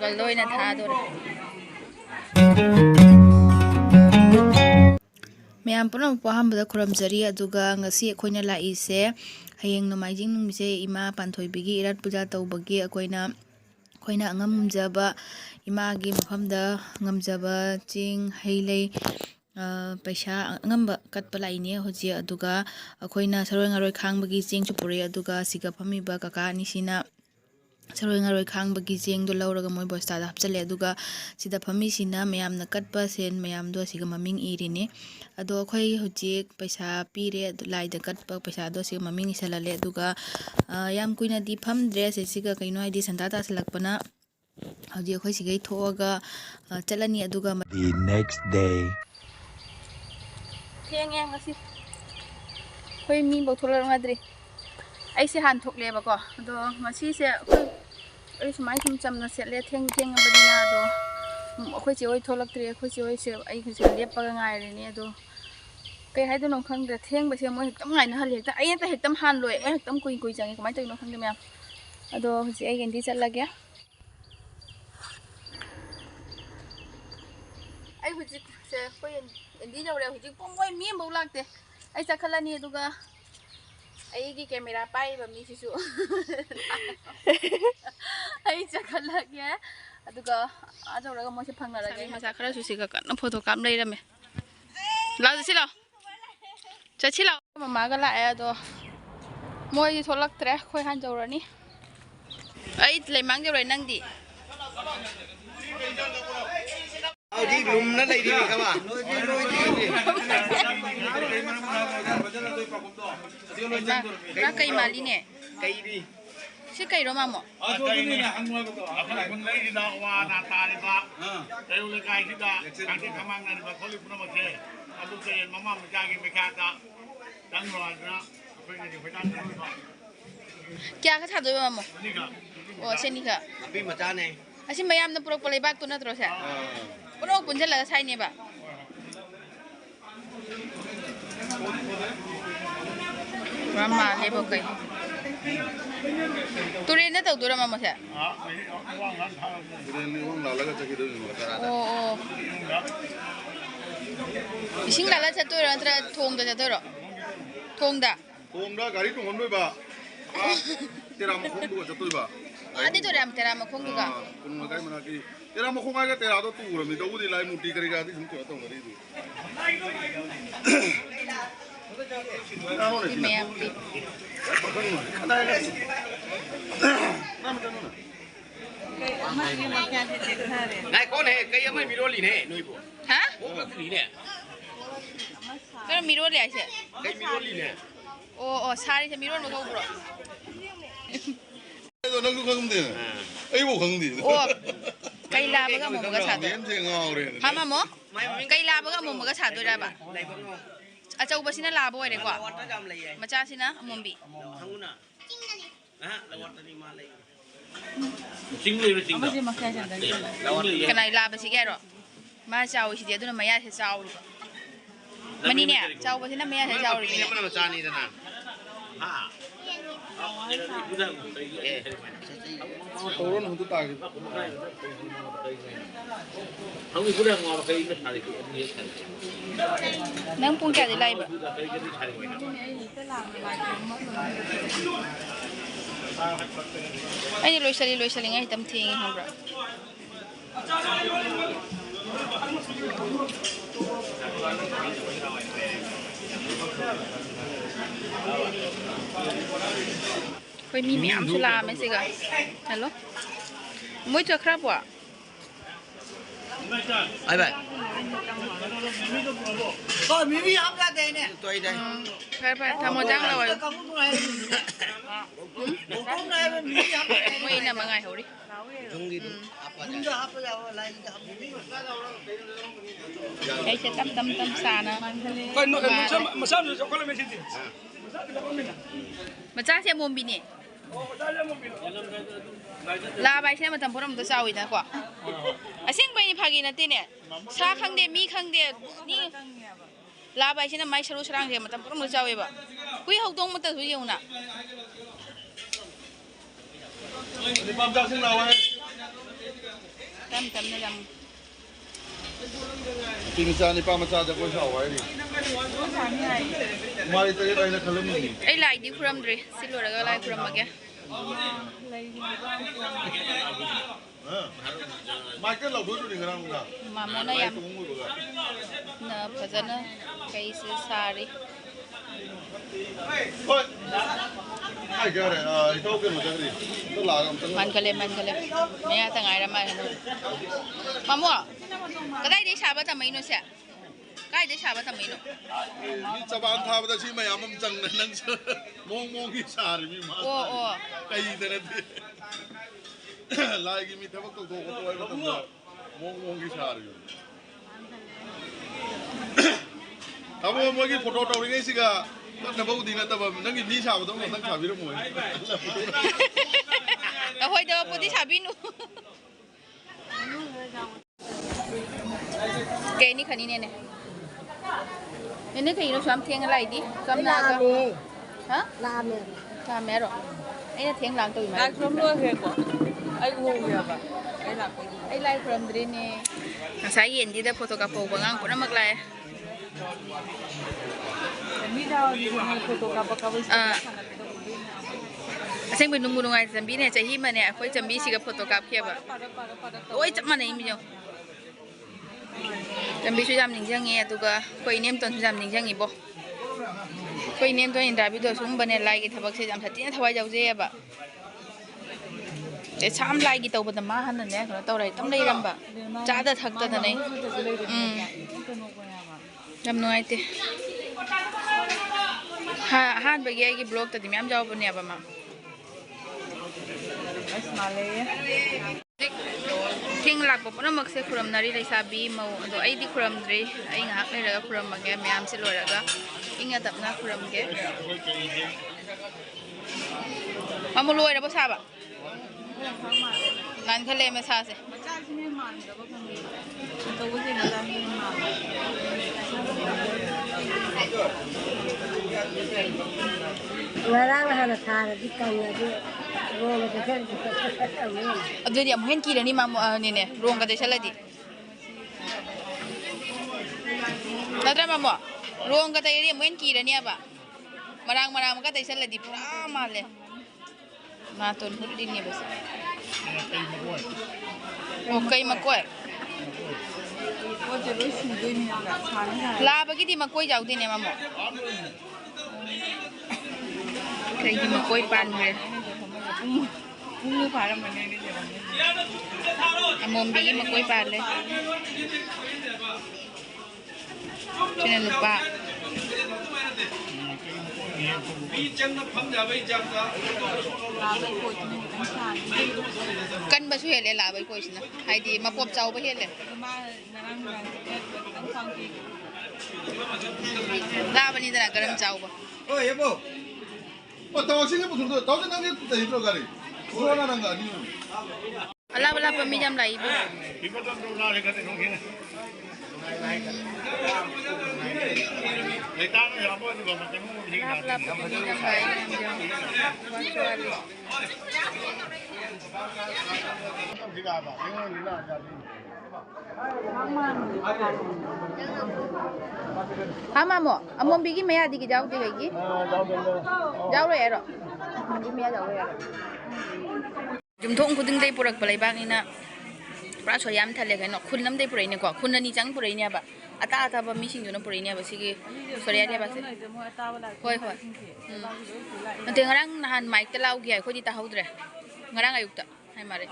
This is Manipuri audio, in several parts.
ก็ลอยนะท่าดูแม่ปนมปะฮัมบดครามจรีอดูกางสีคนนี้ละอีเสให้ยังนมาจิงนุ่มเสอิมาปันทอยบิกิรัดปุจจาตัวบิกิคนน่ะงามจับอิมากิมพัมดางามจับจิงให้เลยไปชางามกัดปลายเนี่ยหัวเจียอดูกาคนน่ะสรวยงารวยค้างบิกิจิงชุบเรียอดูกาสิกับพมีบากากานิสินะสรวยงารวยค้างบิกิจิงดูเล่าระกมวยบอสตาดับเจริญดูกาสิดาพมีสินะไม่ยามนักกัดปะเซนไม่ยามดูสิกับมามิงอีริเนี่ยอดูค่อยหัวเจียไปชาปีเรียลายเด็กกัดปะไปชาดูสิกับมามิงอิสระเลดูกายามคุยน่ะดีพัมเดรสสิกับใครน้อยดีสันตาตาสลักปนะเอาเจียค่อยสิกับทัวร์ก็จัลนี่ดูกา The next day เที่ยงยังก็สิค่อยมีบอกทุเรศมาดิไอ้สิหันทุกเลยบอกก็ดูมาชี้เสียค่อยไอ้สมัยที่จำน่ะเสียเลยเที่ยงกันบัดนี้นะดูค่อยจะไว้ทุลักตีค่อยจะไว้เสียไอ้คือจะเรียบปากง่ายเลยเนี่ยดูไปให้ตัวน้องครั้งเดียวเที่ยงไปเสียมันตั้งไงนะฮะเรียกแต่ไอ้แต่เห็ดตั้มหันเลยไอ้ตั้มคุยจังยังไม่ตัวน้องครั้งเดียวมั้ยดูสิไอ้กันที่จัดละแกไอ้หัวจิกเสียค่อยอันนี้เราเรียกหัวจิกป้องไว้มีบุลักเตะไอ้สักขนาดนี้ดูก็ไอ้กี่แคมเมราไปแบบนี้ชิวไอ้สักขนาดเนี้ยดูก็อาจจะเราก็มั่วชิพังอะไรกันมาสักขนาดสุดสิก็น้ำโฟโต้กราฟเลยได้ไหมเราจะชิลจะชิลมามาก็ละไอ้ตัวมั่วยี่ทอลักเตะค่อยหันเจ้าเรานี่ไอ้เลยมั้งเจ้าเรานั่งดีเอาที่ลุมนั่นเลยดีครับว่าแล้วไก่มาลีเนี่ยไก่ดีชื่อไก่โรมาหมอไก่เนี่ยอันนู้นก็คนเลยที่ดาวว่านาตาเนี่ยปะแต่อุลไก่ที่ดาการที่ทำงานเนี่ยเขาเรียกว่ามาเช่เอาลูกเสียนมาม่ามันจ้างกินไม่ขาดจ้ะตั้งรอนะเพื่อนจะไปตั้งเนี่ยปะแกก็ทำด้วยมาหมอนี่ก็โอ้เช่นนี้ค่ะพี่มาจ้าเนี่ยอาชีพไม่ยามนั่งปลุกปลุกบ้านตัวนั่นตัวเสียปลุกปุ่นจะเหลือใช่เนี่ยปะรามาเลยบอกไก่ตัวเรียนได้ตัวตัวมาหมดเสียว่างร้านทางเรื่องนี้ว่างเราแล้วก็จะคิดดูอยู่ตลาดโอ้ชิงหลายๆชัดตัวเราจะทงจะตัวหรอทงด่าการีตรงคนด้วยป่ะเตรามาคงดูจะตัวป่ะอันนี้ตัวเรียนเตรามาคงดูกันคุณมาใกล้มานักที่เตรามาคงไงก็เตราตัวตู้เราไม่ต้องดีไลน์มุดดีกันกันที่ฉันตัวต้องกันดีที่แม่ปีนายคนเนี่ยก็ยังไม่มีรถลีเนี่ยนุ้ยปุ๊ฮะโอ้ก็ลีเนี่ยก็มีรถเลยใช่ก็มีรถลีเนี่ยโอ้ชาดิฉันมีรถมาเขาบุรุษตัวนั่งดูข้างดีไอ้พวกข้างดีโอ้ไก่ลาบก็มุมก็ชาตัวทำมาหมอไก่ลาบก็มุมก็ชาตัวได้ปะอาจารย์อุปสินะลาบ่อยดีกว่ามาจ้าสินะมุมบีจริงเลยจริงกันไหนลาไปสิแกหรอมาเจ้าสิเดียวตัวนั้นไม่ยากเจ้ามันนี่เนี่ยเจ้าอุปสินะไม่ยากเจ้าหรือเนี่ยมันมาจ้านี่นะโอ้โหนุ่มตุ๊ตาคือเขามีผู้เล่นงอเคยไม่ทันเลยนั่งปุ่งแก่ได้บ่ไอ้นี่ลอยสลิงไอ้ตั้มทิ้งครับบราเคยมีเมียมสุลาไหมสิกะฮัลโหลไม่เจอครับวะไอ้แบบก็มีอัพกันเนี่ยตัวใหญ่ไปทำโมจังเลยไม่น่ามาไงเขาดิไอ้เช็ดตั้มซานะมาจ้าเสียมุมบินี่ลาไปใช่ไหมทำพวกเราตัวเศร้าอีกนะกว่าไอ้สิ่งไปนี่พากินนั่นตีเนี่ยชาครั้งเดียวมีครั้งเดียวนี่ลาไปใช่ไหมไม่ชรุชรังเดียวมาทำพวกเราตัวเศร้าอีกบ่คุยหกตรงมาตัวสุดยังน่ะนี่ปั๊มเจ้าซึ่งเราไว้ tắm nó làm Thì mình cha này pa mà cha cho cô cháu ấy đi. Mai tới đây là khẩn mình. ấy lại đi khuram rồi xin lỗi là lại khuram mà kìa Mai cái lẩu đuôi đuôi ngang ngang. mà món này em nè phải dân cái sari Ôi. Ai cái này đâu cái một cái gì. Tôi làm không. man kale mẹ thằng ai làm mà mua cái đây đi xả bát tầm mấy nó sẽ cái đi xả bát tầm mấy nó Ni caban tha bata si mayam am chang nang mong ki sar mi ma. ô Kai de ne. Lai ki mi thabak to ko ai matam mong ki sar yo. Abo mo ki photo taw ri si ga na ba di na ta ba nang ki ni sa ba dong nang sa bi ro mo. hồi đó bố đi xả pin nu cái này khani này này ini kayak nó xóm thiêng lại đi xóm nào cơ hả làm mẹ rồi ấy là thiêng làm tôi mà Lại không nuôi hết quá. Anh ngu vậy bà. Cái là cái ấy lại from đây nè sáng yên đi đây photo cáp phô bằng cũng nó mặc lại mi đâu đi mà photo cáp Asing binung-binung ay jambi ne chahi mane akhoi jambi siga photo cáp kia ba oi chap mane mi jo jambi su jam ningjang nge atuga khoi nem ton jam ningjang i bo khoi nem ton interview do sum bane lai gi thabak se jam thati thawai jau je ba để cham lai gi tau ba ma han ne ko tau rai tam dai ram ba cha da thak da nei jam noi te han ba gi blog ta di myam jau ba ne ba ma Ting lạc bộ nó mặc sẽ khuram nari lấy sabi màu rồi ai đi khuram rồi ai ngạc lấy ra khuram mà cái mẹ em sẽ lôi ra ingat tập na khuram cái mà mua lôi ra bao sao ạ ngàn khơi lên mà sao thế Ngarang hana thara dikanya di rola de ken abdul ya mungkin kira ni mamu ni ne ruang kata salah di Natra mamu ruang kata ini mungkin kira ni apa marang kata salah di pura male matun di ni bas okay makoi lah bagi di makoi jauh di ni mamu kayak di makoi pan ni ngu phải là mình nên đi Amom bigi makoi pale. Jangan lupa. Kan basu hele la bai koi sina. Hai di ma pop chau ba hele. La ba ni dana garam chau ba. 어 여보. 당신이 무슨 소? 당신 남자 또 이리로 가리. 불안한 거 아니요. Ala pemijam lah ibu. Ibu tu nak dekat tu mungkin. Letak ni apa juga macam ni begini. Ala pemijam baik. Jika apa? Ini ni nak jadi. Hama mo, amom bigi maya di jauh di lagi. Jauh le ero. Bigi maya jauh le. Jumthong kuding dai purak balai bang ina. Pra soyam thale ga no khun nam dai purai ne ko khun ni chang purai ne ba. Ata ba mi sing ju no purai ne ba sigi soria dia ba se. Hoi. Nanti ngarang nahan mic telau gi ko di ta haudre. Ngarang ayuk ta. Hai mare.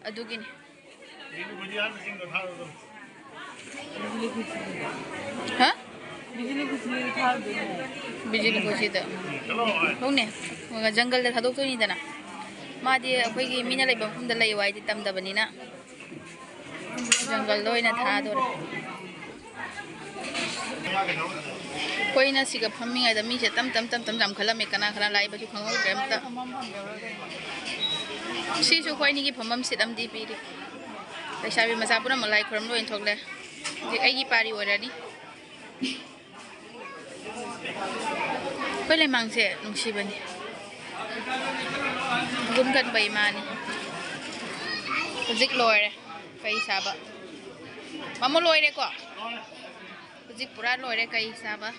Adu gini. Ini bujian mungkin dah tahu tu. Ha? बिजली कुछ नहीं था Bijili ko sida. Hone. Mga jungle da thadok to ni dana. Ma di akhoi gi mina lai bam hum da lai wai di tam da bani na. Jungle loi na tha do. Koi na siga phammi ngai da mi se tam jam khala me kana lai ba ju khang ho rem ta. Si su koi ni gi phamam sit am di pi ri. Kai sa bi masa pura malai khram loi thok le. Ji ai gi pari ora ni. Koi le mang se nung si bani. Gum kan bai ma ni. Zik loi re. Kay saba. Mamo loire ko. Hujik pura loire kay saba.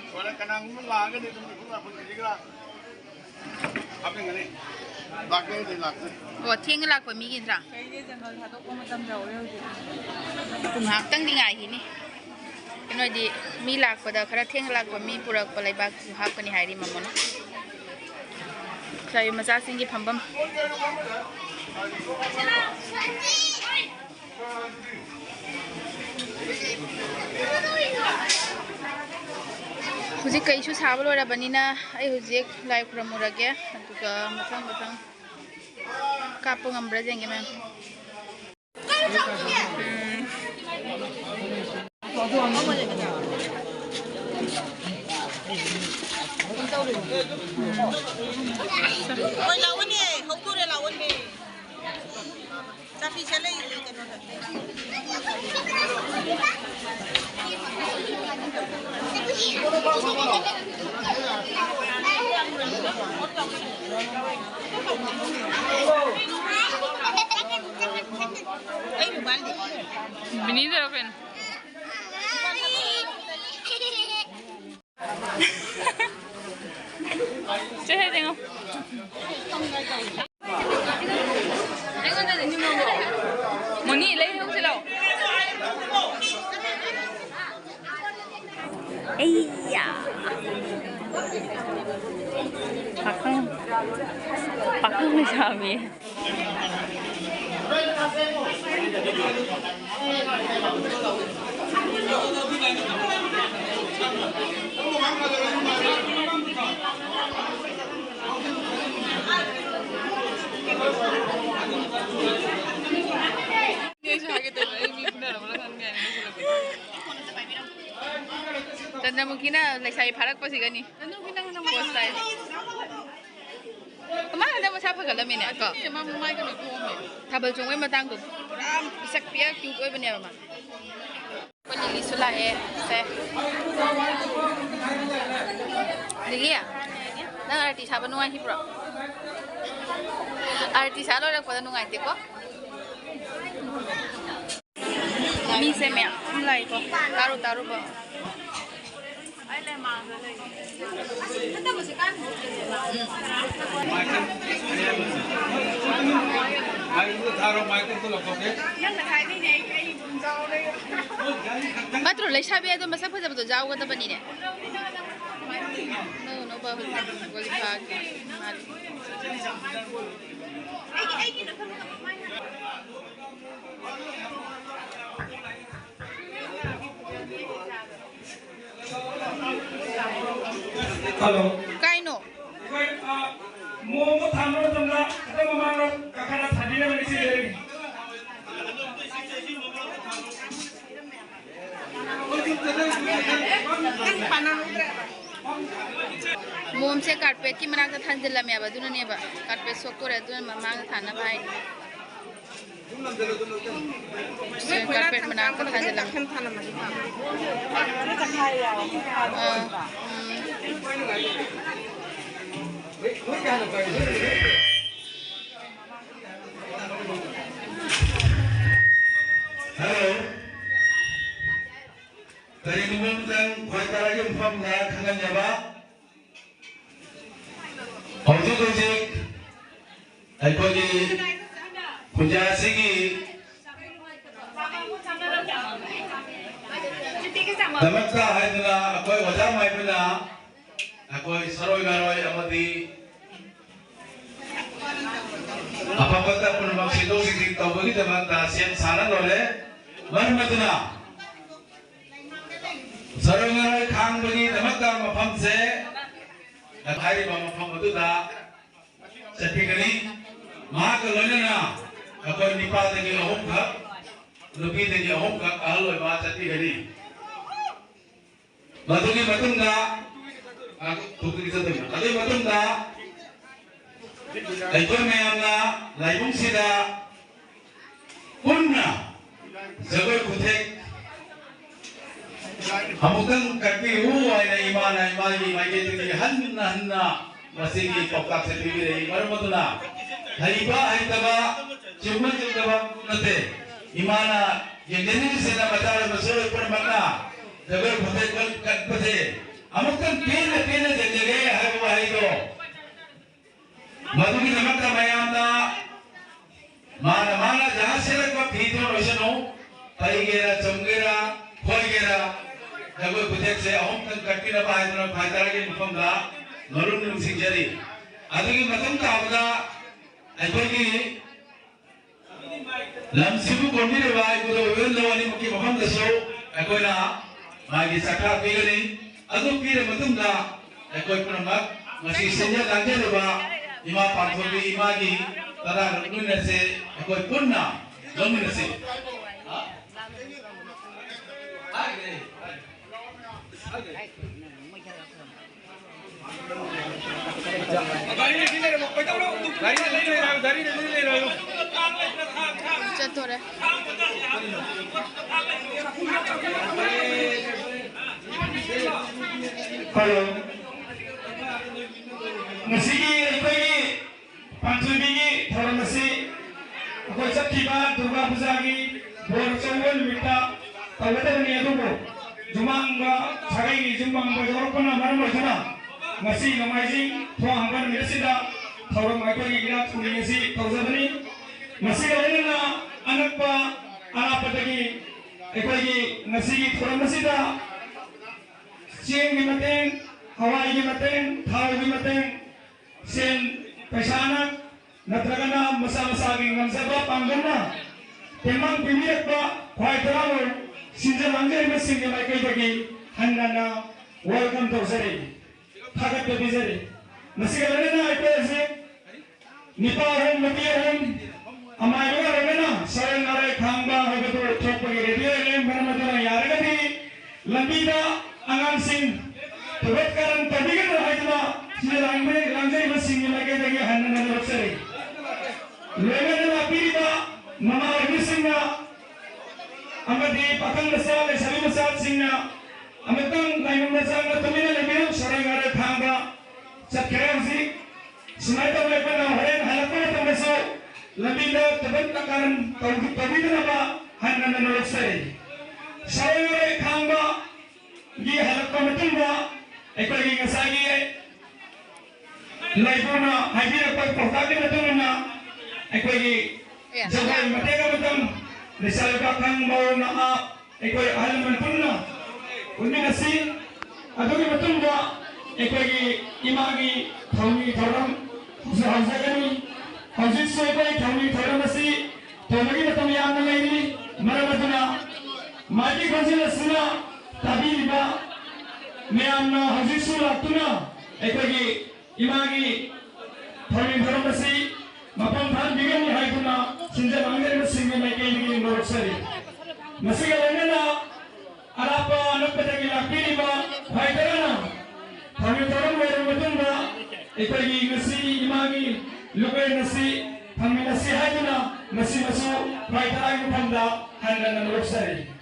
Wala ka nang mga ganito kung ako hindi ka. Apa yang ini? Laknya itu laknya. Oh, tiang lak pa mi gin ra. Kayaknya jangan satu koma tam jauh ya. Kum hak tang di ngai hi ni. Keno di mi lak pa da khara tiang lak pa mi purak pa lai bak kum hak pa ni hai ri mamo no. Sai macha sing gi phambam. Hujik kay su sabal ora banina ay hujik lai kuramurage aduga mathang kapo ngambra jenge men Ôi lão nè, không tu để lão nè. Ta phi xe lấy cái nó Ay, mo baldi. Binida open. Cehe tengok. Moni lấy không xin lỗi. Ây da. Pakang sabi. Tanda mungkin na saya parak pa sih gani. Tanda mungkin na post tayo. Kemana ada masa apa kalau ini aku? Cuma mai kan aku mau. Tabel cungwe matang tu. Ram isak pia cungwe benar mama. Kau jadi sulah saya. Lagi ya? Nang artis apa nungai hibro? Artis apa orang pada nungai teko? Mi semia, mulai ko. Taruh ba. Matro lai sabi ado masak phajab to jaw gada bani ne. No ba goli phag. Halo. Kaino. Mau tamu tengah, kita mau kakak hadirnya di sini. Mom se carpet ki mana ka thanjil la me aba duna ne ba carpet sok ko re duna mamang thana bhai carpet mana ka thanjil la Halo. Dari umum dan kuasa lagi umum nak kangen jawab. Untuk ujik, aku di kujasigi. Damat ka hai na aku wajah mai puna, aku saroi garoi amati. Apa kata pun maksud itu sih tahu bagi damat siap saran oleh mana matuna. Saroi garoi kang bagi damat ka mafam se. Hari bapa pam itu dah sertifikasi, mak lelana, apa nipa dengan ahom kak, lebih dengan ahom kak, ahlo iba sertifikasi. Batungnya batung dah, aku tuker kita tu. Ada batung dah, ekor meana, laibung sida, punna, jaga kutek. Amukan kaki huwa ina imana imani maike tu hanna masih pokok sertifikat ini baru betul na. Haiba haitaba cuma nate imana yang jadi sena masalah masalah permana jaga putih amukan pina jadi hari wahai do madu kita mata mayamna mana jahat selek wa pito rosano taigera chongera khoigera jaga putih se ahom kan katina bahai do bhaitara ke mufamda narun singjari adugi matam taawda aibagi lamsibu kondire bai budo wendo wani muki maham daso akoina magi sakra pigani adu pire matumda akoi pramak masi senja dangje leba ima panthobi imagi tada rukuna se akoi punna domina se Jatuh Halo. Ngasih ini panjubingi thora nasi. Aku saktiba Durga Puja ki borcongol mita tawada ni adubo. Jumanga sagai jumanga jorpana marmajana. Ngasih namaji thua hamban mirsida thora maiko ki gira thuni tawzabani. Ngasih kalena anakpa anapatagi ekoi ngasih thora nasida Siang di mateng, Hawaii di mateng, Thai di mateng, sen pesanak, natragana masa-masa gengam sebab panggana, temang pemilik ba, kuai terlalu, sinjal angger mesin yang mereka bagi, handana, welcome to seri, thagat to seri, masih kalau na itu sih, nipahun, matiahun, amai juga rena, sarang narai khamba, begitu cok bagi radio ini, mana macam yang ada lambida angan sing tubat karan tabigan rahayna sila langjai masing lagi lagi hanan na roksari legan na piriba mama arbisinga amadi pakang nasal sabi masal singna amatang kainung nasal na tumina lebiyo sarangare khanga sakram si sunaita lepan na haren halakna tamaso labinda tubat karan tabigan na ba hanan na roksari sarangare khanga Gi halak pamatung ba ekor gi ngasagi laifona hajira pa pohtage matung na ekor gi jagai matega matung risal ka kang mau na ekor hal mantunna unni nasi adogi matung ba ekor gi imagi thawni thoram hazagani hazit soibai thawni thoram nasi tomagi matung yang laini maramatuna maji gonjila suna Tapi ba, meamna hajisu latuna, ekagi imagi thori dharamasi, mapam than bigani haituna, sinjal angger mesingi maike bigani moroksari. Masiga lengena, arapa anakpatagi lakpini ba, haitarana, thori dharam weru matunga, ekagi ngasi imagi lukai nasi, thami nasi haituna, nasi masu haitaragi panda handana moroksari.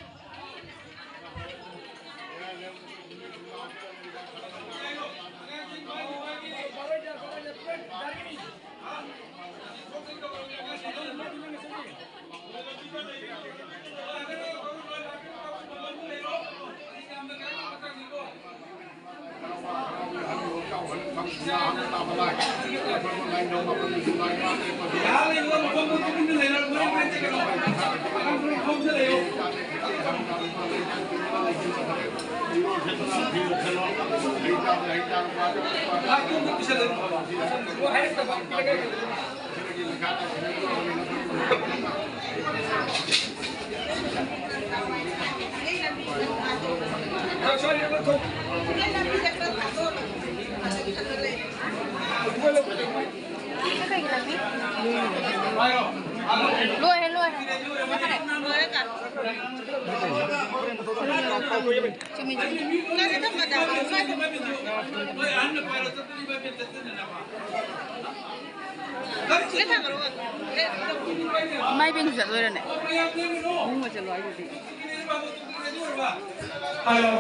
Mai bin zat loi ne. Halo,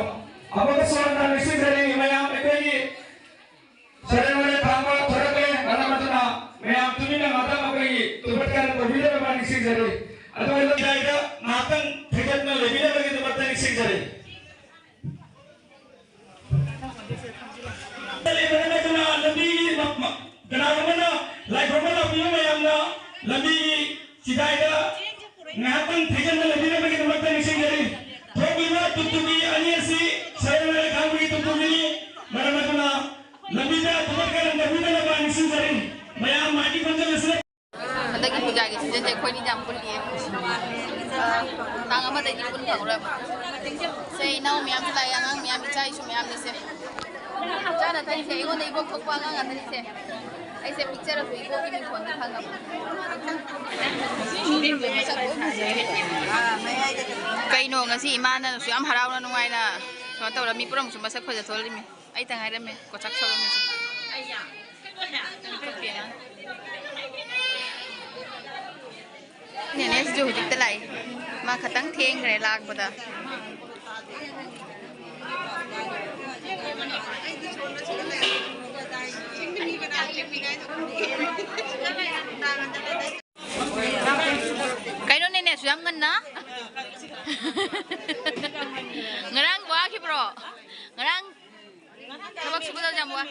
apa kesulitan dan misi dari mayam ekoi sering oleh tangga terke karena macam mayam tu ni nak ada apa lagi tu berkata berbeda dengan misi dari ꯑꯗꯨꯒ ꯂꯩꯗ ꯉꯥꯏꯍꯥꯛꯇꯪ ꯊꯦꯡꯒꯠꯅ ꯂꯩꯕꯤꯅꯕꯒꯤꯗꯃꯛꯇ ꯅꯤꯡꯁꯤꯡꯖꯔꯤ ꯂꯝꯕꯤꯒꯤ ꯀꯅꯥꯒꯨꯝꯕꯅ ꯂꯥꯏꯈꯨꯔꯨꯝꯕ ꯂꯥꯛꯄꯤꯕ ꯃꯌꯥꯝꯅ ꯂꯝꯕꯤꯒꯤ ꯆꯤꯗꯥꯏꯗ ꯉꯥꯏꯍꯥꯛꯇꯪ ꯊꯦꯡꯒꯠꯅ ꯂꯩꯕꯤꯅꯕꯒꯤꯗꯃꯛꯇ ꯅꯤꯡꯁꯤꯡꯖꯔꯤ ꯊꯣꯛꯂꯤꯕ ꯇꯨꯛꯇꯨꯀꯤ ꯑꯅꯤ ꯑꯁꯤ ꯁꯔꯦꯡ ꯈꯥꯡꯕꯒꯤ ꯇꯨꯛꯇꯨꯀꯤꯅꯤ ꯃꯔꯝ ꯑꯗꯨꯅ ꯂꯝꯕꯤꯗ ꯊꯕꯛ ꯀꯌꯥ ꯂꯩꯕꯤꯗꯅꯕ ꯅꯤꯡꯁꯤꯡꯖꯔꯤ ꯃꯌꯥꯝ ꯃꯥꯒꯤ ꯈꯣꯟꯖꯦꯜ ꯑꯁꯤ ꯍꯟꯗꯛꯀꯤ ꯄꯨꯖꯥꯒꯤ ꯁꯤꯖꯟꯁꯦ ꯑꯩꯈꯣꯏꯅꯤ ꯌꯥꯝ ꯄꯨꯜꯂꯤꯌꯦ ꯇꯥꯡ ꯑꯃꯗꯩꯗꯤ ꯄꯨꯟ ꯐꯪꯔꯣꯏꯕ ꯁꯦ ꯏꯅꯥꯎ ꯃꯌꯥꯝꯁꯨ ꯂꯥꯛꯑꯦ ꯑꯉꯥꯡ ꯃꯌꯥꯝ ꯏꯆꯥ ꯏꯁꯨ ꯃꯌꯥꯝꯅꯤꯁꯦ ꯆꯥꯅ ꯊꯛꯏꯁꯦ ꯑꯩꯉꯣꯟꯗ ꯏꯕꯣꯛ ꯊꯣꯛꯄ ꯑꯉꯥꯡ ꯉꯥꯛꯇꯅꯤꯁꯦ ꯑꯩꯁꯦ ꯄꯤꯛꯆꯔꯁꯨ ꯏꯕꯣꯛꯀꯤ ꯃꯤꯡꯊꯣꯟꯗꯤ ꯈꯪꯉꯕ ꯀꯩꯅꯣ ꯉꯁꯤ ꯏꯃꯥꯅꯁꯨ ꯌꯥꯝ ꯍꯔꯥꯎꯅ ꯅꯨꯡꯉꯥꯏꯅ ꯀꯩꯅꯣ ꯇꯧꯔ ꯃꯤ ꯄꯨꯔꯝꯁꯨ ꯃꯁꯛ ꯐꯖꯊꯣꯛꯂꯤꯃꯤ ꯑꯩ ꯇꯉꯥꯏꯔꯝꯃꯦ ꯀꯣꯆꯥꯛ ꯁꯧꯔꯝꯃꯤꯁꯦ ꯅꯦꯅꯦꯁꯤꯁꯨ ꯍꯧꯖꯤꯛꯇ ꯂꯥꯛꯏ ꯃꯥ ꯈꯇꯪ ꯊꯦꯡꯈ꯭ꯔꯦ ꯂꯥꯛꯄꯗ ꯀꯩꯅꯣ ꯅꯦꯅꯦꯁꯨ ꯌꯥꯝ ꯉꯟꯅ ngărang 와ꯈꯤꯕ꯭ꯔꯣ ngărang ꯊꯕꯛ ꯁꯨꯕꯗ ꯌꯥꯝ ꯋꯥ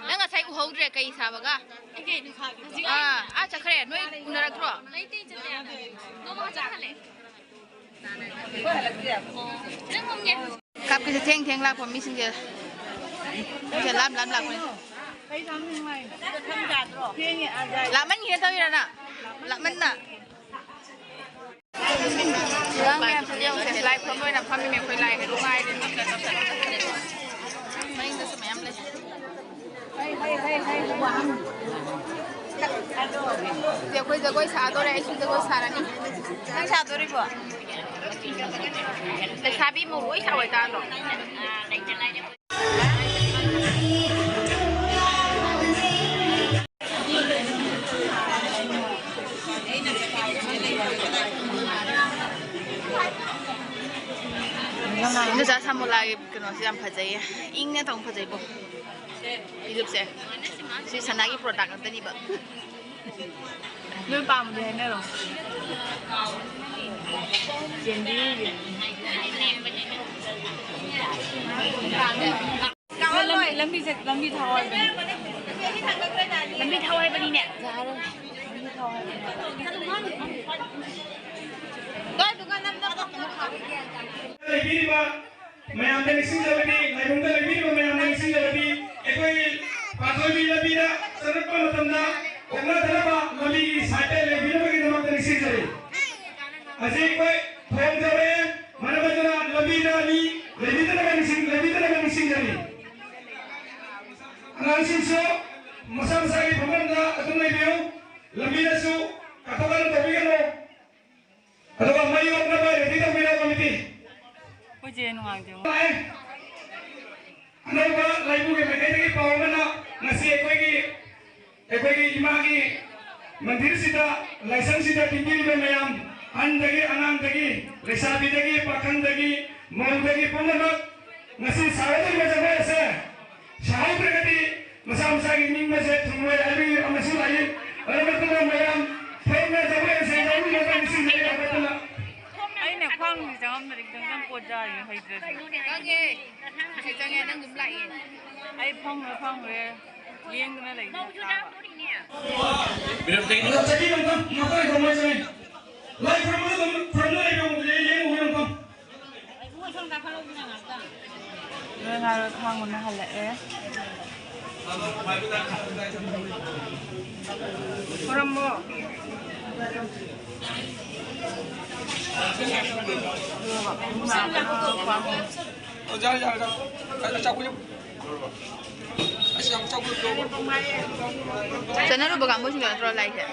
ꯅꯪ ꯉꯁꯥꯏ ꯎꯍꯧꯗ꯭ꯔꯦ ꯀꯩ ꯁꯥꯕꯒ ꯆꯠꯈ꯭ꯔꯦ ꯅꯣꯏ ꯎꯅꯔꯛꯇ꯭ꯔꯣ ꯀꯥꯞꯀꯤꯁꯦ ꯊꯦꯡ ꯊꯦꯡ ꯂꯥꯛꯄ ꯃꯤꯁꯤꯡꯁꯦ ꯂꯥꯞ ꯂꯥꯞ ꯂꯥꯛꯄꯅꯦ ꯂꯥꯞꯃꯟꯈꯤꯅ ꯇꯧꯔꯤꯔꯅ ꯂꯥꯞꯃꯟꯅ ꯑꯉꯥꯡ ꯃꯌꯥꯝꯁꯦ ꯌꯧꯁꯦ ꯂꯥꯏ ꯈꯨꯔꯨꯝꯕ ꯑꯣꯏꯅ ꯐꯝꯃꯤꯃꯦ ꯑꯩꯈꯣꯏ ꯂꯥꯏ ꯅꯨꯡꯉꯥꯏꯔꯦ ꯃꯅꯤꯡꯗꯁꯨ ꯃꯌꯥꯝ ꯂꯩ ꯑꯩꯈꯣꯏ ꯖꯒꯣꯏ ꯁꯥꯗꯣꯔꯦ ꯑꯩꯁꯨ ꯖꯒꯣꯏ ꯁꯥꯔꯅꯤ ꯅꯪ ꯁꯥꯗꯣꯔꯤꯕꯣ ꯂꯩꯁꯥꯕꯤ ꯃꯣꯔꯣꯏ ꯁꯥꯋꯥꯏ ꯇꯥꯗ꯭ꯔꯣ ꯅꯨꯆꯥ ꯁꯥꯃꯨꯂꯥꯒꯤ ꯀꯩꯅꯣꯁꯦ ꯌꯥꯝ ꯐꯖꯩꯌꯦ ꯏꯪꯅ ꯇꯧ ꯐꯖꯩꯕꯣ ꯐꯤꯖꯨꯞꯁꯦ ꯁꯤ ꯁꯅꯥꯒꯤ ꯄ꯭ꯔꯣꯗꯛ ꯉꯥꯛꯇꯅꯤꯕ ꯅꯣꯏ ꯄꯥꯝꯃꯗꯤ ꯍꯥꯏꯅꯔꯣ ꯂꯝꯕꯤ ꯊꯋꯥꯏꯕꯅꯤꯅꯦ ꯂꯩꯕꯤꯔꯤꯕ ꯃꯌꯥꯝꯗ ꯅꯤꯡꯁꯤꯡꯖꯕꯗꯤ ꯂꯥꯏꯕꯨꯡꯗ ꯂꯩꯕꯤꯔꯤꯕ ꯃꯌꯥꯝꯗ ꯅꯤꯡꯁꯤꯡꯖꯕꯗꯤ ꯑꯩꯈꯣꯏ ꯄꯥꯊꯣꯏꯕꯤ ꯂꯝꯕꯤꯗ ꯆꯠꯂꯛꯄ ꯃꯇꯝꯗ ꯀꯣꯛꯅꯗꯅꯕ ꯂꯝꯕꯤꯒꯤ ꯁꯥꯏꯠꯇ ꯂꯩꯕꯤꯅꯕꯒꯤꯗꯃꯛꯇ ꯅꯤꯡꯁꯤꯡꯖꯔꯤ ꯍꯧꯖꯤꯛ ꯑꯩꯈꯣꯏ ꯊꯣꯡꯖꯔꯦ ꯃꯔꯝ ꯑꯗꯨꯅ ꯂꯝꯕꯤꯗ ꯃꯤ ꯂꯩꯕꯤꯗꯅꯕ ꯅꯤꯡꯁꯤꯡꯖꯔꯤ ꯑꯉꯥꯡꯁꯤꯡꯁꯨ ꯃꯁꯥ ꯃꯁꯥꯒꯤ ꯐꯝꯐꯝꯗ ꯑꯗꯨꯝ ꯂꯩꯕꯤꯌꯨ ꯂꯝꯕꯤꯗꯁꯨ ꯀꯥꯊꯣꯛ ꯀꯥꯊꯣꯛ ꯇꯧꯕꯤꯒꯅꯨ ꯑꯗꯨꯒ ꯃꯩ ꯑꯣꯛꯅꯕ ꯔꯦꯗꯤ ꯇꯧꯕꯤꯔꯣ ꯀꯃꯤꯇꯤ ꯑꯅꯧꯕ ꯂꯩꯕꯨꯒꯤ ꯃꯥꯏꯀꯩꯗꯒꯤ ꯄꯥꯎ ꯑꯃꯅ ꯉꯁꯤ ꯑꯩꯈꯣꯏꯒꯤ ꯏꯃꯥꯒꯤ ꯃꯟꯗꯤꯔꯁꯤꯗ ꯂꯥꯏꯁꯪꯁꯤꯗ ꯇꯤꯟꯕꯤꯔꯤꯕ ꯃꯌꯥꯝ ꯑꯍꯟꯗꯒꯤ ꯑꯉꯥꯡꯗꯒꯤ ꯂꯩꯁꯥꯕꯤꯗꯒꯤ ꯄꯥꯈꯪꯗꯒꯤ ꯃꯧꯗꯒꯤ ꯄꯨꯝꯅꯃꯛ ꯉꯁꯤ ꯁꯥꯒꯗꯧꯔꯤꯕ ꯖꯒꯣꯏ ꯑꯁꯦ ꯁꯥꯍꯧꯗ꯭ꯔꯒꯗꯤ ꯃꯁꯥ ꯃꯁꯥꯒꯤ ꯅꯤꯡꯕꯁꯦ ꯊꯨꯡꯂꯣꯏ ꯍꯥꯏꯕꯒꯤ ꯑꯃꯁꯨ ꯂꯩ ꯑꯗꯨꯅ ꯃꯌꯥꯝ ꯊꯣꯡꯅ ꯖꯒꯣꯏ ꯑꯁꯦ ꯌꯥꯎꯃꯤꯟꯅꯕ ꯅꯤꯡꯁꯤꯡꯖꯔꯤ ꯍꯥꯏꯕꯗꯨꯅ ꯑꯩꯅ ꯈ꯭ꯋꯥꯡꯁꯤ ꯆꯪꯉꯝꯗ꯭ꯔꯗꯤ ꯈꯤꯇꯪ ꯄꯣꯠꯖꯥꯔꯤ ꯍꯩꯇ꯭ꯔꯗꯤ ꯈꯪꯉꯦ ꯉꯁꯤ ꯆꯪꯉꯦ ꯅꯪ ꯑꯗꯨꯝ ꯂꯥꯛꯑꯦ ꯑꯩ ꯐꯪꯈ꯭ꯔꯦ ꯂꯦꯡꯗꯅ ꯂꯩꯕ ꯆꯍꯤ ꯑꯃꯇꯪ ꯉꯥꯛꯇꯪ ꯈꯨꯔꯨꯝꯃꯁꯤ ꯂꯥꯏ ꯈꯨꯔꯨꯝꯕꯗ ꯈꯨꯔꯨꯝꯅ ꯂꯩꯕ ꯌꯦꯡꯉꯨ ꯑꯃꯇꯪ ꯅꯣꯏ ꯍꯥꯏꯔ ꯈꯥꯡꯕꯅ ꯍꯜꯂꯛꯑꯦ ꯈꯨꯔꯨꯝꯃꯣ ꯆꯠꯅꯔꯨꯕ ꯀꯥꯡꯕꯨꯁꯤꯡꯗꯣ ꯅꯠꯇ꯭ꯔꯣ ꯂꯥꯏꯁꯦ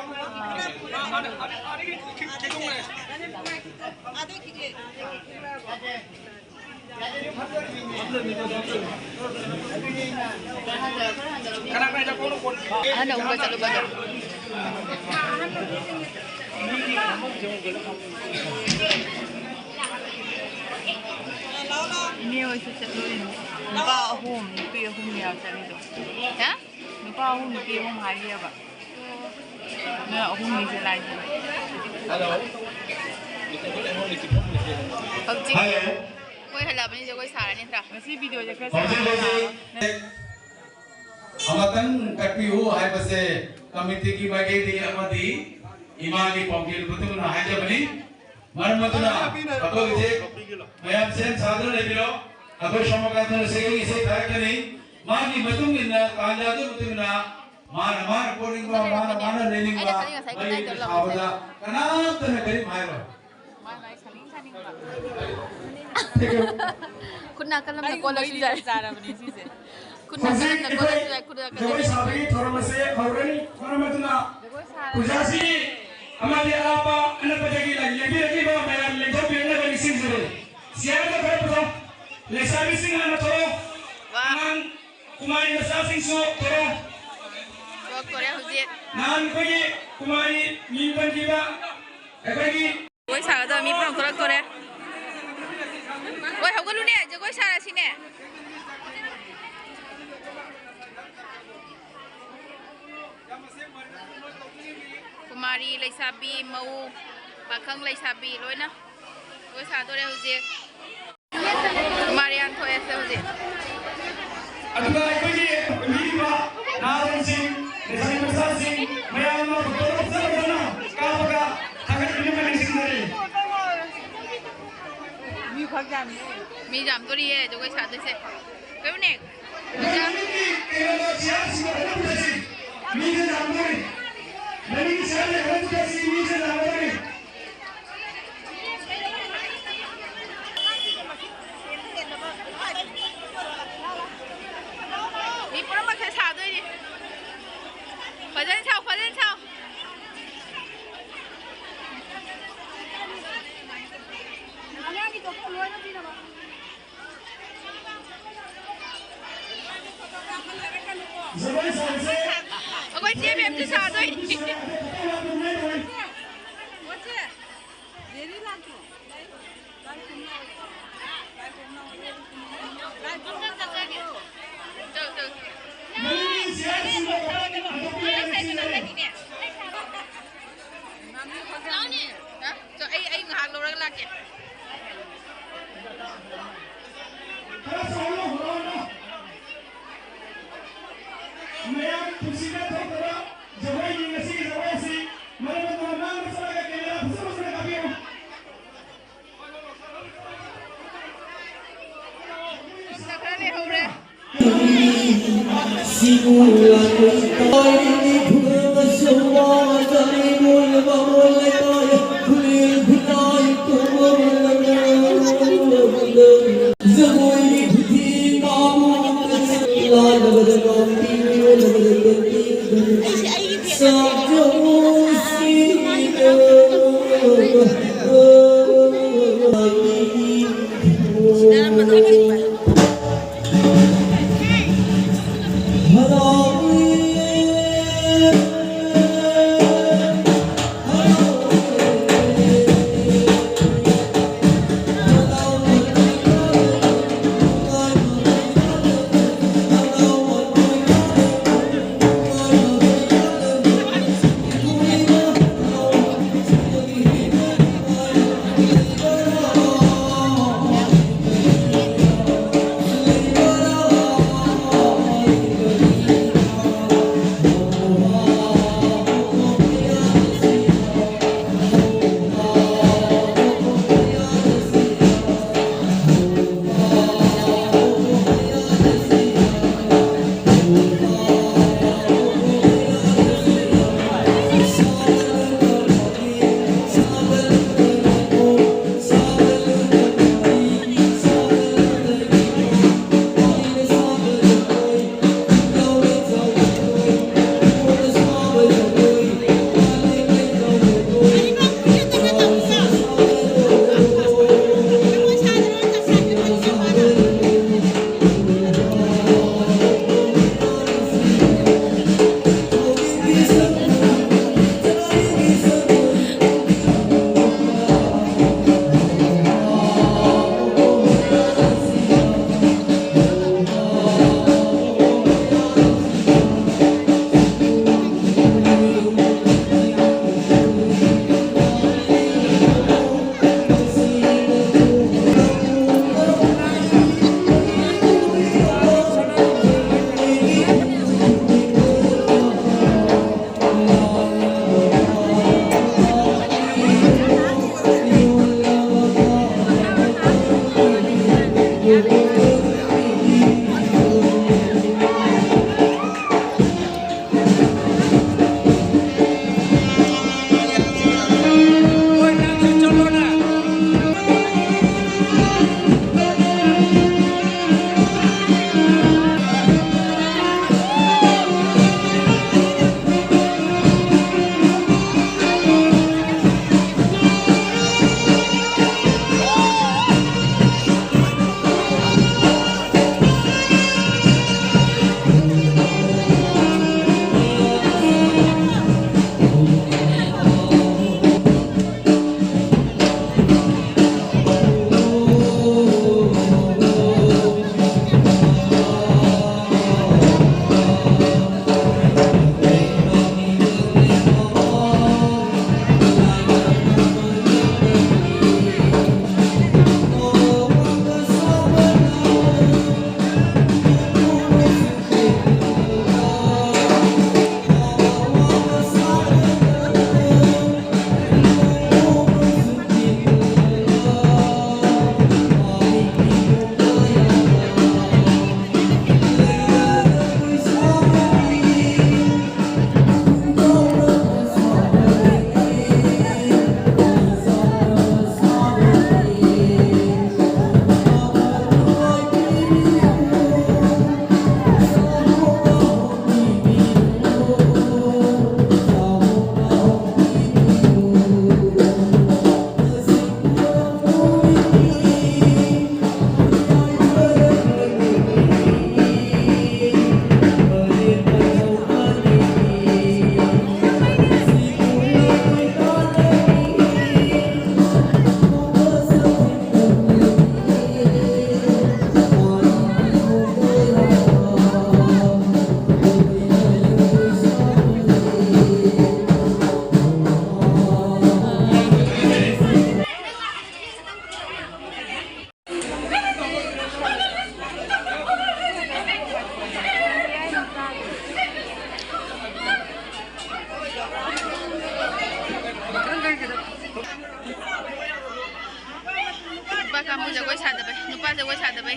ꯑꯍꯟ ꯑꯍꯨꯝꯒ ꯆꯠꯂꯨꯕꯗꯣ 이네 어디서 ꯆꯠꯂꯨꯔꯤꯅꯣ 누가 ꯑꯍꯨꯝ ꯅꯨꯄꯤ ꯑꯍꯨꯝ ꯌꯥꯎ ꯆꯠꯂꯤꯗꯣ 누가 ꯑꯍꯨꯝ ꯅꯨꯄꯤ ꯑꯍꯨꯝ ꯍꯥꯏꯕ 나 어흥이 라이브. ꯍꯧꯖꯤꯛ ฮัลโหล ꯃꯣꯏ ꯍꯜꯂꯛꯑꯕꯅꯤ ꯖꯒꯣꯏ ꯁꯥꯔꯅꯤ ꯅꯠꯇ꯭ꯔꯥ ꯉꯁꯤ ꯚꯤꯗꯤꯑꯣꯁꯦ ꯈꯔ ขอเชิญअमतन कटपियो है बसे कमिटी की बगे दी अमदी इमानी पंपिल बुतुना है जबनी मरमतुना अको जे मयाम सेन साधन लेबिलो अको समगातन सेगी से थाकनी मानी मतुंगिना कांजादु बुतुना मान कोडिंग मान लेनिंग बा आवदा कनातन करी मायरो คุณนักกันลำตะโกนแล้วสิใจคุณนักกันลำตะโกนแล้วสิใจคุณนักกัน जगोई साबी थोड़ा मसे खौरनी थोड़ा मतुना कुजासी हमारे आपा अनपजगी लगी लगी बा मेरा लेखा पीने वाली सिंह जरूर सियार का फिर बताओ लेसाबी सिंह ना थोड़ा नान कुमारी नसा सिंह सो थोड़ा नान कोई कुमारी मीनपन की बा ऐसी จกอยสาจะมีพลังตัวเล็กโอ้ยเขาก็รู้เนี่ยจกอยสาสิเนี่ยกุมารีไลซาบีมูปากคังไลซาบีร้อยนะจกอยสาตัวเล็กจริงกุมารีอันโทเอสจริง अगला कोई मीवा नारायण सिंह निशानी प्रसाद सिंह मयाम ना भगवान सब बना काबका अगर इन्हें में सिंह ने มีจำตัวนี้จกอยสาด้วยสิเป็นเอก मैंने की केवल चार सिंह ने पूछी मीजे जामोरी मैंने की चार ने पूछी मीजे जामोरीมีพลังมาแค่สาด้วยดิขอเล่นเช่าขอเล่นเช่าजगोई साबसे เอาไว้เจี๊ยบแบบจะสาด้วย मैंने की चार सिंह ने จะไอ้หางเราเรื่องหลักเนี่ย थोड़ा सालो हो ना मैं खुशी में तो थोड़ा जगोई की नसी जगोई सी मैंने तो नाम मसला का केला फुसा मसला का भी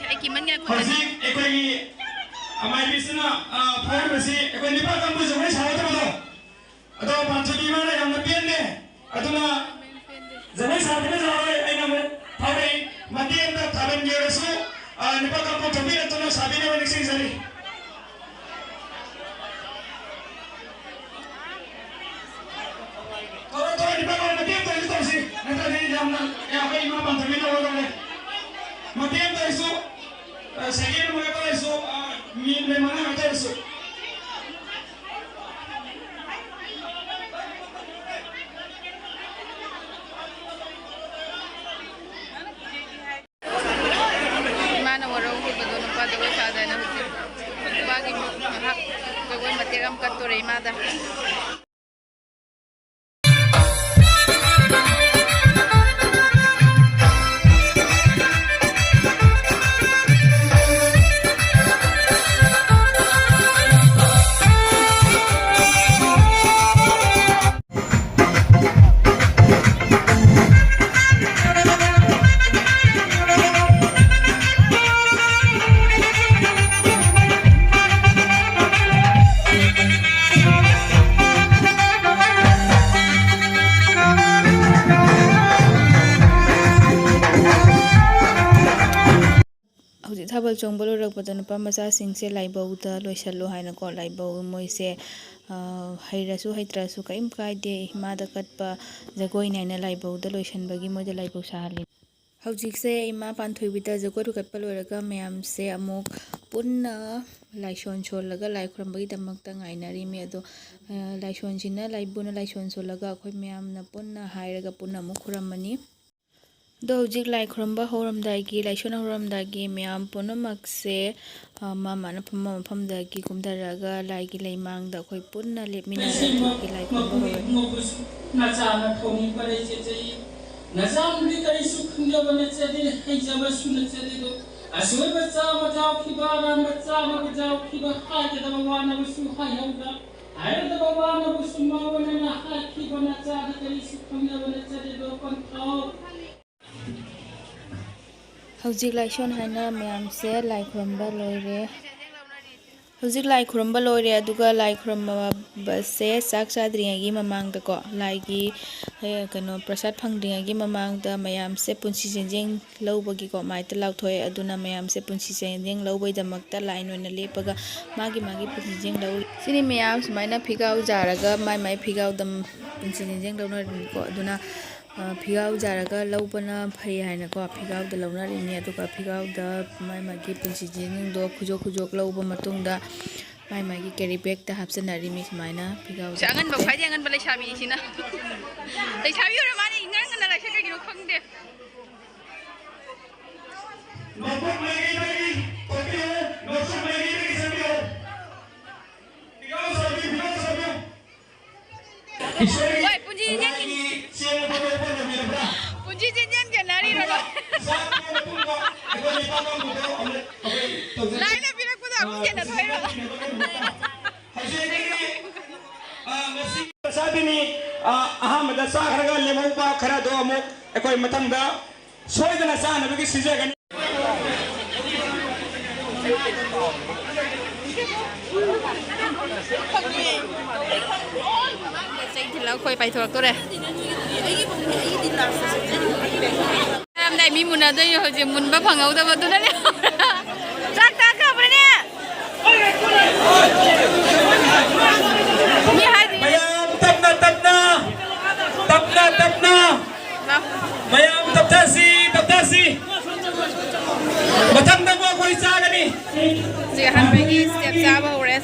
ai ki man ngai ko Hausi ekoi amai bisna phone basi ekoi nipa kam bu joi sa ta ba ado panchami mana yang pian ne aduna joi sa ta ja ai na mo phai matiam ta thaben ge rasu nipa kam bu jami na to sabi ne ni sing sari to nipa kam matiam ta to si na ta ni jam na ya kai ma panchami na ho ne matiam ta isu second mo ko isu min me mana ta isu mana waro ko bado no pa do sa da na hu ba gi ha ko ko mate ram kat to re ma da hꯧꯖꯤꯛ ꯊꯥꯕꯜ ꯆꯣꯡꯕ ꯂꯣꯏꯔꯛꯄꯗ ꯅꯨꯄꯥ ꯃꯆꯥꯁꯤꯡꯁꯦ ꯂꯥꯏꯕꯧꯗ ꯂꯣꯏꯁꯜꯂꯨ ꯍꯥꯏꯅꯀꯣ ꯂꯥꯏꯕꯧ ꯃꯣꯏꯁꯦ ꯍꯩꯔꯁꯨ ꯍꯩꯇ꯭ꯔꯁꯨ ꯀꯔꯤꯝ ꯀꯥꯏꯗꯦ ꯏꯃꯥꯗ ꯀꯠꯄ ꯖꯒꯣꯏꯅꯤ ꯍꯥꯏꯅ ꯂꯥꯏꯕꯧꯗ ꯂꯣꯏꯁꯟꯕꯒꯤ ꯃꯣꯏꯗ ꯂꯥꯏꯕꯧ ꯁꯥꯍꯜꯂꯤ ꯍꯧꯖꯤꯛꯁꯦ ꯏꯃꯥ ꯄꯥꯟꯊꯣꯏꯕꯤꯗ ꯖꯒꯣꯏ ꯀꯠꯄ ꯂꯣꯏꯔꯒ ꯃꯌꯥꯝꯁꯦ ꯑꯃꯨꯛ ꯄꯨꯟꯅ ꯂꯥꯏꯁꯣꯟ ꯁꯣꯜꯂꯒ ꯂꯥꯏ ꯈꯨꯔꯨꯝꯕꯒꯤꯗꯃꯛꯇ ꯉꯥꯏꯅꯔꯤꯃꯤ ꯑꯗꯣ ꯂꯥꯏꯁꯣꯟꯁꯤꯅ ꯂꯥꯏꯕꯨꯅ ꯂꯥꯏꯁꯣꯟ ꯁꯣꯜꯂꯒ ꯑꯩꯈꯣꯏ ꯃꯌꯥꯝꯅ ꯄꯨꯟꯅ ꯍꯥꯏꯔꯒ ꯄꯨꯟꯅ ꯑꯃꯨꯛ ꯈꯨꯔꯝꯃꯅꯤ ꯑꯗꯣ ꯍꯧꯖꯤꯛ ꯂꯥꯏ ꯈꯨꯔꯨꯝꯕ ꯍꯧꯔꯝꯗꯥꯏꯒꯤ ꯂꯥꯏꯁꯣꯟ ꯍꯧꯔꯝꯗꯥꯏꯒꯤ ꯃꯌꯥꯝ ꯄꯨꯝꯅꯃꯛꯁꯦ ꯃꯥ ꯃꯥꯅ ꯐꯝꯕ ꯃꯐꯝꯗꯒꯤ ꯀꯨꯝꯊꯔꯒ ꯂꯥꯏꯒꯤ ꯂꯩꯃꯥꯡꯗ ꯑꯩꯈꯣꯏ ꯄꯨꯟꯅ ꯂꯦꯞꯃꯤꯟꯅꯔꯒ ꯂꯥꯏ ꯈꯨꯔꯨꯝꯕ ꯍꯧꯔꯅꯤ Nazamli karisu khunga bana chade haijaba suna chade do asoi bacha bajao khiba ram bacha ma bajao khiba ha ke da bwana busu ha yauda ayar da bwana busu ma bana na ha khiba na chade karisu khunga bana chade do kon thau ꯍꯧꯖꯤꯛ ꯂꯥꯏꯁꯣꯟ ꯍꯥꯏꯅ ꯃꯌꯥꯝꯁꯦ ꯂꯥꯏ ꯈꯨꯔꯨꯝꯕ ꯂꯣꯏꯔꯦ ꯍꯧꯖꯤꯛ ꯂꯥꯏ ꯈꯨꯔꯨꯝꯕ ꯂꯣꯏꯔꯦ ꯑꯗꯨꯒ ꯂꯥꯏ ꯈꯨꯔꯨꯝꯕꯁꯦ ꯆꯥꯛ ꯆꯥꯗ꯭ꯔꯤꯉꯩꯒꯤ ꯃꯃꯥꯡꯗꯀꯣ ꯂꯥꯏꯒꯤ ꯀꯩꯅꯣ ꯄ꯭ꯔꯁꯥꯠ ꯐꯪꯗ꯭ꯔꯤꯉꯩꯒꯤ ꯃꯃꯥꯡꯗ ꯃꯌꯥꯝꯁꯦ ꯄꯨꯟꯁꯤ ꯆꯦꯟꯖꯦꯡ ꯂꯧꯕꯒꯤꯀꯣ ꯃꯥꯏꯇ ꯂꯥꯎꯊꯣꯛꯑꯦ ꯑꯗꯨꯅ ꯃꯌꯥꯝꯁꯦ ꯄꯨꯟꯁꯤ ꯆꯦꯟꯖꯦꯡ ꯂꯧꯕꯒꯤꯗꯃꯛꯇ ꯂꯥꯏꯟ ꯑꯣꯏꯅ ꯂꯦꯞꯄꯒ ꯃꯥꯒꯤ ꯄꯨꯟꯁꯤ ꯆꯦꯟꯖꯦꯡ ꯂꯧꯔꯤ ꯁꯤꯅꯤ ꯃꯌꯥꯝ ꯁꯨꯃꯥꯏꯅ ꯐꯤꯒꯥꯎ ꯖꯥꯔꯒ ꯃꯥꯏ ꯐꯤꯒꯥꯎꯗ ꯄꯨꯟꯁꯤ ꯆꯦꯟꯖꯦꯡ ꯂꯧꯅꯔꯤꯅꯤꯀꯣ ꯑꯗꯨꯅ ꯐꯤꯒꯥꯎ ꯖꯥꯔꯒ ꯂꯧꯕꯅ ꯐꯩ ꯍꯥꯏꯅꯀꯣ ꯐꯤꯒꯥꯎꯗ ꯂꯧꯅꯔꯤꯅꯤ ꯑꯗꯨꯒ ꯐꯤꯒꯥꯎꯗ ꯃꯥꯒꯤ ꯄꯨꯟꯁꯤ ꯆꯦꯟꯖꯦꯡꯗꯣ ꯈꯨꯖꯣꯛ ꯂꯧꯕ ꯃꯇꯨꯡꯗ ꯃꯥꯒꯤ ꯀꯦꯔꯤ ꯕꯦꯒꯇ ꯍꯥꯞꯆꯟꯅꯔꯤꯃꯤ ꯁꯨꯃꯥꯏꯅ ꯐꯤꯒꯥꯎ ꯑꯉꯟꯕ ꯈ꯭ꯋꯥꯏꯗꯒꯤ ꯑꯉꯟꯕ ꯂꯩꯁꯥꯕꯤꯁꯤꯅ ꯂꯩꯁꯥꯕꯤ ꯑꯣꯏꯔ ꯃꯥꯅꯤ ꯉꯟꯅ ꯂꯥꯏꯁꯪ ꯀꯩꯒꯤꯅꯣ ꯈꯪꯗꯦ ꯍꯣꯏ ꯄꯨꯟꯁꯤ ꯆꯦꯟꯖꯦꯡ ꯆꯦꯟꯅꯔꯤꯔꯣ ꯂꯥꯏꯅ ꯄꯤꯔꯛꯄꯗꯣ ꯑꯃꯨꯛ ꯆꯦꯟꯅꯊꯣꯏꯔꯣ ꯄ꯭ꯔꯁꯥꯗꯤꯅꯤ ꯑꯍꯥꯟꯕꯗ ꯆꯥꯈ꯭ꯔꯒ ꯂꯦꯝꯍꯧꯕ ꯈꯔꯗꯣ ꯑꯃꯨꯛ ꯑꯩꯈꯣꯏ ꯃꯊꯪꯗ ꯁꯣꯏꯗꯅ ꯆꯥꯅꯕꯒꯤ ꯁꯤꯖꯒꯅꯤ ꯆꯩ ꯊꯤꯜꯂꯒ ꯑꯩꯈꯣꯏ ꯄꯥꯏꯊꯣꯔꯛꯇꯣꯔꯦ ꯌꯥꯝꯅ ꯃꯤ ꯃꯨꯟꯅꯗꯣꯏꯅꯦ ꯍꯧꯖꯤꯛ ꯃꯨꯟꯕ ꯐꯪꯍꯧꯗꯕꯗꯨꯅꯅꯦ ꯆꯥꯛ ꯆꯥꯈ꯭ꯔꯕꯅꯦ ꯃꯌꯥꯝ ꯇꯞꯅ ꯃꯌꯥꯝ ꯇꯞꯊꯁꯤ ꯃꯊꯪꯗꯕꯨ ꯑꯩꯈꯣꯏ ꯆꯥꯒꯅꯤ ꯍꯧꯖꯤꯛ ꯑꯍꯥꯟꯕꯒꯤ ꯁ꯭ꯇꯦꯞ ꯆꯥꯕ ꯍꯧꯔꯦ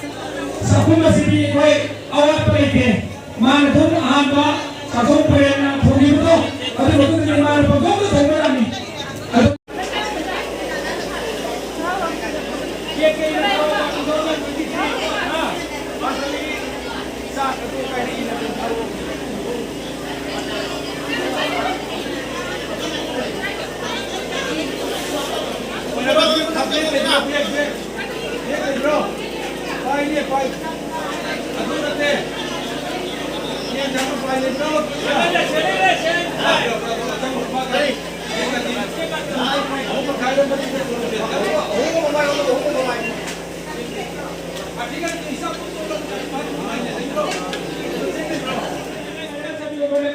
ꯆꯥꯛꯈꯨꯝ ꯑꯁꯤꯗꯤ ꯑꯩꯈꯣই ꯑꯋꯥꯠꯄ ꯂꯩꯇꯦ ꯃꯥꯅ ꯑꯗꯨꯝ ꯑꯍꯥꯟꯕ ꯆꯥꯛꯈꯨꯝ ꯄꯔꯦꯡꯅ ꯊꯣꯡꯈꯤꯕꯗꯣ ꯑꯗꯨ ꯃꯇꯨꯡꯗꯗꯤ ꯃꯥꯅ ꯄꯪꯊꯣꯡꯗ ꯊꯣꯡꯕ ꯌꯥꯅꯤ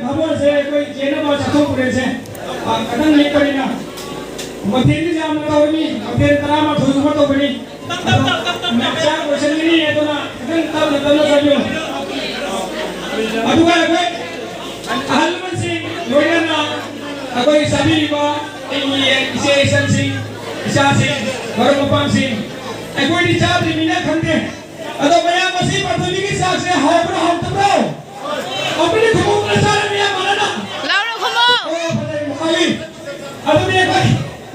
भगवान से कोई जेना बात चतो पुरे से कदम नहीं करेगा मध्य की जाम लगा होगी मध्य तरह में थोड़ी बहुत तो बड़ी मैं चार क्वेश्चन नहीं है तो ना कदम तब सबियो अदुगा कोई हलमन सिंह लोयना कोई सभी बा इसे सन सिंह इशा सिंह वरुण सिंह कोई निचार दिमिना खंडे अदो बया मसी पर्थुली की साथ से हावरा हम तब अपने घुमो प्रसार में माना ना लाओ घुमो ओ भाई अब मैं कोई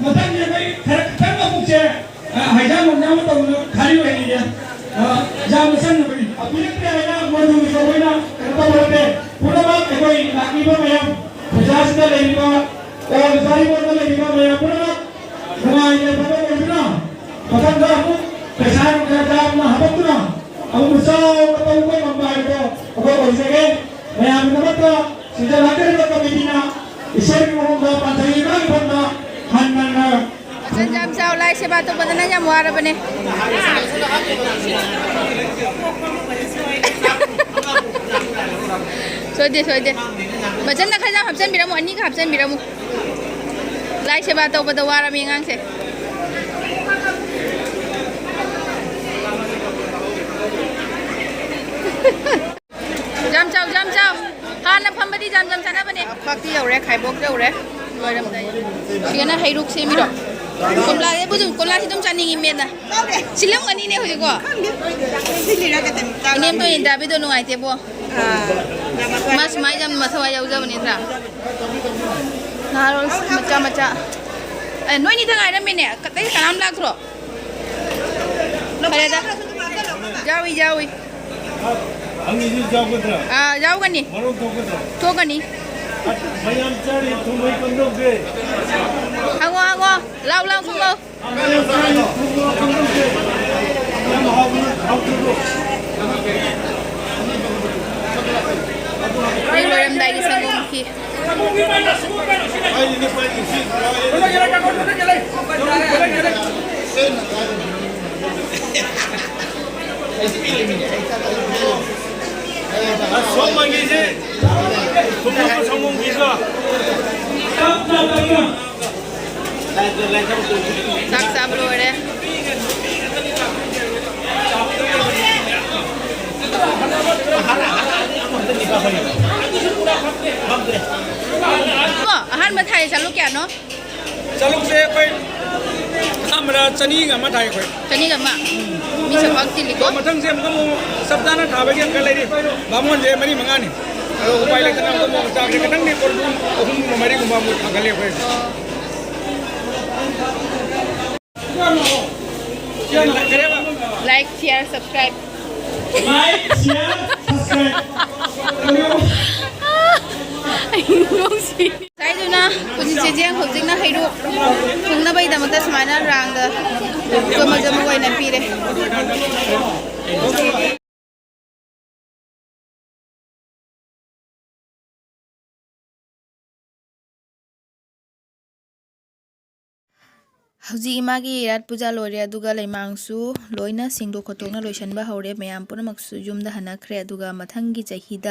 मतलब ये कोई खर का पूछे हैजा मुन्ना में तो खाली हो नहीं है जाम सन बड़ी अपने पे है ना मधु को कोई ना तो बोलते पूरा बात कोई लागी में मैं 50 का लेगा और सारी बोल में लेगा मैं पूरा हमारे ये पता है ना पता है आपको प्रसार का काम ना हबत ना अब मुझे पता है कोई मंबाई को कोई सके मैं आपको बता सीधा लाकर तो कभी ना ईश्वर की मोह पाथरी का बंदा हन्ना जम जाओ लाइक से बात तो बदलना या मुआर बने सोदे बचन ना खजा हब्सन बिरमु अन्नी का हब्सन बिरमु लाइक से बात तो बदवारा में ngang से jam chao hana phambadi jam chana bane phakti yaure khaibok yaure loiram dai sigana hairuk se mi ro komla e buju komla si dum chani ngi mena silam ani ne hoy ko nem to inda bi do no ai te bo mas mai jam mathwa yau ja bane tra narol macha noi ni thangai na mene katai kanam lak thro pare da jawi अंग्रेजी जाओ किधर जाओ गनी मरो तो गनी भैयाम चारी तुम वही कंदो के हागो लाउ खुलो भैयाम चारी तुम वही कंदो के हम हाउ तो रे लोरम दाई की संगम की ai ni pa ni si सो मंगी से तुमको समूह visa tak sa blore ahan ma thai chalu kya no चलो से कोई हमरा चनी का मठाई कोई chani ga ma mi sa pak ti liko मथंग से हमको सप्ताह ठाबे के अंकल लेरी बामोन जे मरी मंगानी उपाय लेकर हमको मो चाकरी के नंग ने कोल हम मरी को बामो अंकल ले कोई like share subscribe sai du na kun je jeng ho jing na hai ru thung na bai da mata samana rang da ko ma jam wai na pi re हौजी Imangi रात पूजा लोरे अदुगा लेमांगसु लोइना सिंगदो खतोंगना लोइसनबा हौरे मयाम पुनमक्सु युमदा हनखरे अदुगा मथंगी चहिदा